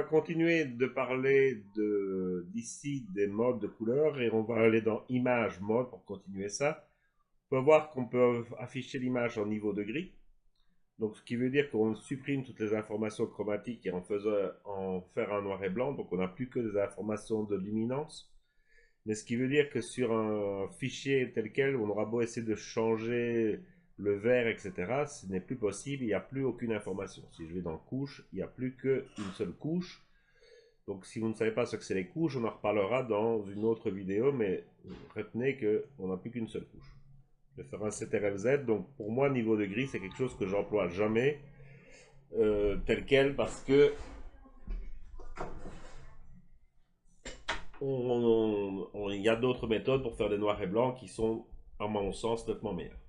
continuer de parler d'ici des modes de couleurs et on va aller dans Image mode pour continuer ça. On peut voir qu'on peut afficher l'image en niveau de gris. Donc, ce qui veut dire qu'on supprime toutes les informations chromatiques et en faire un noir et blanc. Donc, on n'a plus que des informations de luminance. Mais ce qui veut dire que sur un fichier tel quel, on aura beau essayer de changer le vert, etc., ce n'est plus possible, il n'y a plus aucune information. Si je vais dans couche, il n'y a plus qu'une seule couche. Donc si vous ne savez pas ce que c'est les couches, on en reparlera dans une autre vidéo, mais retenez qu'on n'a plus qu'une seule couche. Je vais faire un CTRL-Z, donc pour moi, niveau de gris, c'est quelque chose que j'emploie jamais tel quel, parce que il y a d'autres méthodes pour faire des noirs et blancs qui sont, à mon sens, nettement meilleures.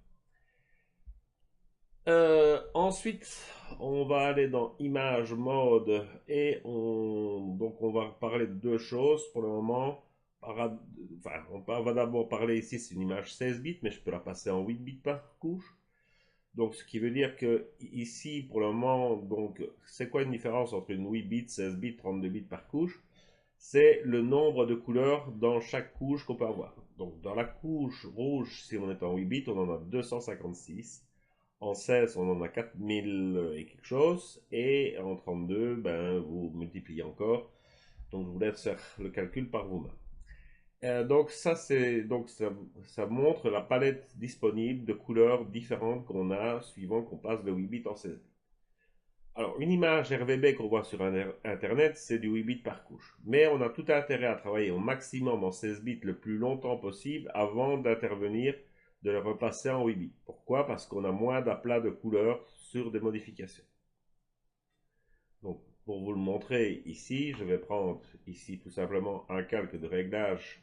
Ensuite, on va aller dans Image mode et donc on va parler de deux choses pour le moment. On va d'abord parler ici, c'est une image 16 bits, mais je peux la passer en 8 bits par couche. Donc, ce qui veut dire que ici, pour le moment, donc, c'est quoi une différence entre une 8 bits, 16 bits, 32 bits par couche? C'est le nombre de couleurs dans chaque couche qu'on peut avoir. Donc, dans la couche rouge, si on est en 8 bits, on en a 256. En 16, on en a 4000 et quelque chose. Et en 32, ben, vous multipliez encore. Donc, je vous laisse faire le calcul par vous-même. Donc ça montre la palette disponible de couleurs différentes qu'on a suivant qu'on passe de 8 bits en 16 bits. Alors, une image RVB qu'on voit sur Internet, c'est du 8 bits par couche. Mais on a tout intérêt à travailler au maximum en 16 bits le plus longtemps possible avant d'intervenir, de le repasser en 8 bits. Pourquoi? Parce qu'on a moins d'aplats de couleurs sur des modifications. Donc, pour vous le montrer ici, je vais prendre ici tout simplement un calque de réglage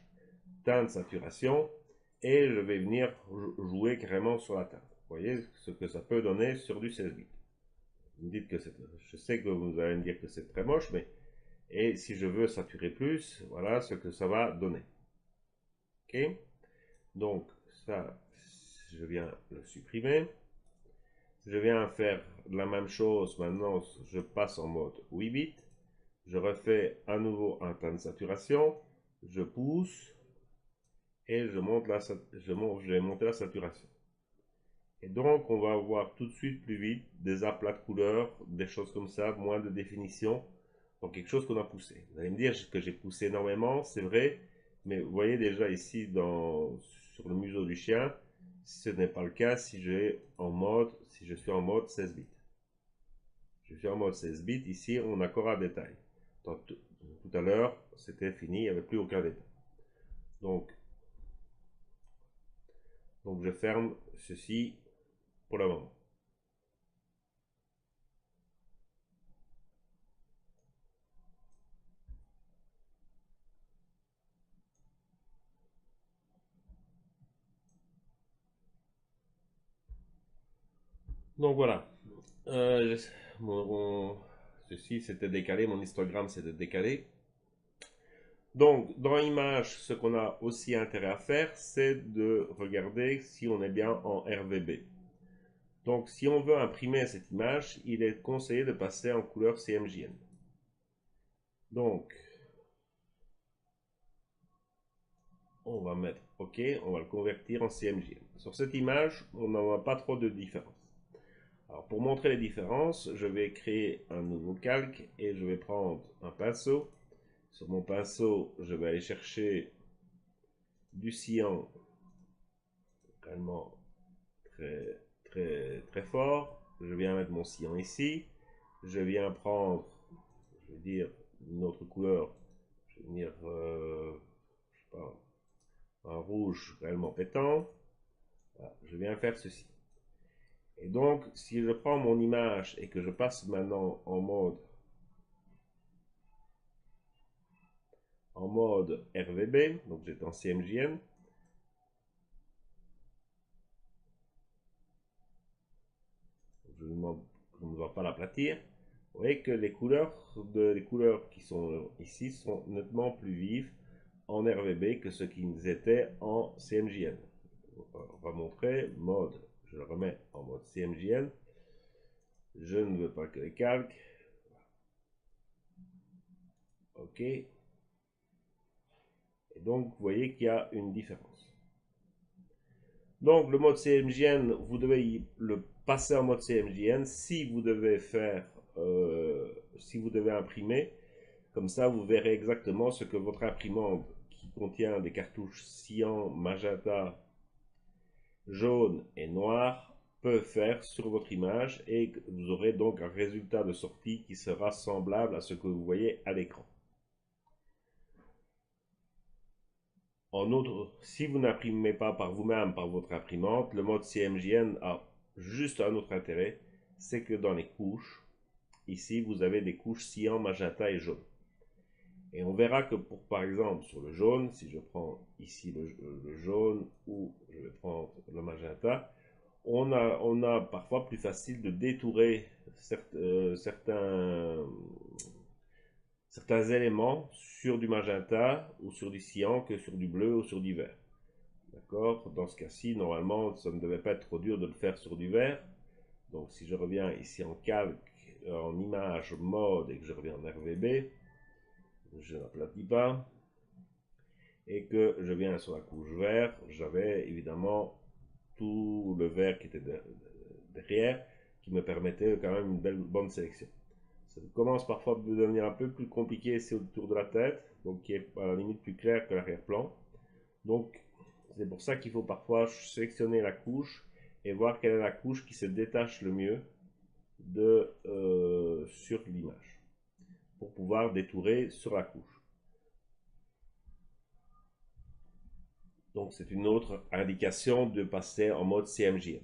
teinte saturation et je vais venir jouer carrément sur la teinte. Vous voyez ce que ça peut donner sur du 16 bits. Vous me dites que je sais que vous allez me dire que c'est très moche, mais et si je veux saturer plus, voilà ce que ça va donner. Ok? Donc ça, je viens le supprimer. Je viens faire la même chose. Maintenant, je passe en mode 8 bits. Je refais à nouveau un teint de saturation. Je pousse et je vais monter la saturation. Et donc, on va avoir tout de suite plus vite des aplats de couleurs, des choses comme ça, moins de définition, donc quelque chose qu'on a poussé. Vous allez me dire que j'ai poussé énormément, c'est vrai, mais vous voyez déjà ici sur le museau du chien, ce n'est pas le cas si je suis en mode 16 bits. Je suis en mode 16 bits, ici on a encore un détail. Donc, tout à l'heure, c'était fini, il n'y avait plus aucun détail. Donc je ferme ceci pour le moment. Donc voilà. Euh, ceci s'était décalé, mon histogramme s'était décalé. Donc, dans Image, ce qu'on a aussi intérêt à faire, c'est de regarder si on est bien en RVB. Donc, si on veut imprimer cette image, il est conseillé de passer en couleur CMJN. Donc, on va mettre OK, on va le convertir en CMJN. Sur cette image, on n'en a pas trop de différence. Alors, pour montrer les différences, je vais créer un nouveau calque et je vais prendre un pinceau. Sur mon pinceau, je vais aller chercher du cyan vraiment très fort. Je viens mettre mon cyan ici. Je viens prendre, je vais dire, une autre couleur. Je vais venir, je sais pas, un rouge réellement pétant. Voilà, je viens faire ceci. Et donc, si je prends mon image et que je passe maintenant en mode RVB, donc j'étais en CMJN, je ne dois pas l'aplatir. Vous voyez que les couleurs qui sont ici sont nettement plus vives en RVB que ce qu'ils étaient en CMJN. On va montrer mode, je le remets en mode CMJN. Je ne veux pas que les calques. OK. Et donc, vous voyez qu'il y a une différence. Donc, le mode CMJN, vous devez le passer en mode CMJN si vous devez faire, si vous devez imprimer. Comme ça, vous verrez exactement ce que votre imprimante qui contient des cartouches cyan, magenta, jaune et noir peut faire sur votre image et vous aurez donc un résultat de sortie qui sera semblable à ce que vous voyez à l'écran. En outre, si vous n'imprimez pas par vous-même, par votre imprimante, le mode CMJN a juste un autre intérêt, c'est que dans les couches, ici vous avez des couches cyan, magenta et jaune. Et on verra que pour, par exemple, sur le jaune, si je prends ici le jaune ou je vais prendre le magenta, on a parfois plus facile de détourer certains éléments sur du magenta ou sur du cyan que sur du bleu ou sur du vert. D'accord? Dans ce cas-ci, normalement, ça ne devait pas être trop dur de le faire sur du vert. Donc si je reviens ici en calque, en image mode et que je reviens en RVB, je n'aplatis pas, et que je viens sur la couche vert, j'avais évidemment tout le vert qui était derrière, qui me permettait quand même une bonne sélection. Ça commence parfois à devenir un peu plus compliqué ici autour de la tête, donc qui est à la limite plus clair que l'arrière-plan. Donc c'est pour ça qu'il faut parfois sélectionner la couche et voir quelle est la couche qui se détache le mieux sur l'image pour pouvoir détourer sur la couche. Donc c'est une autre indication de passer en mode CMJN.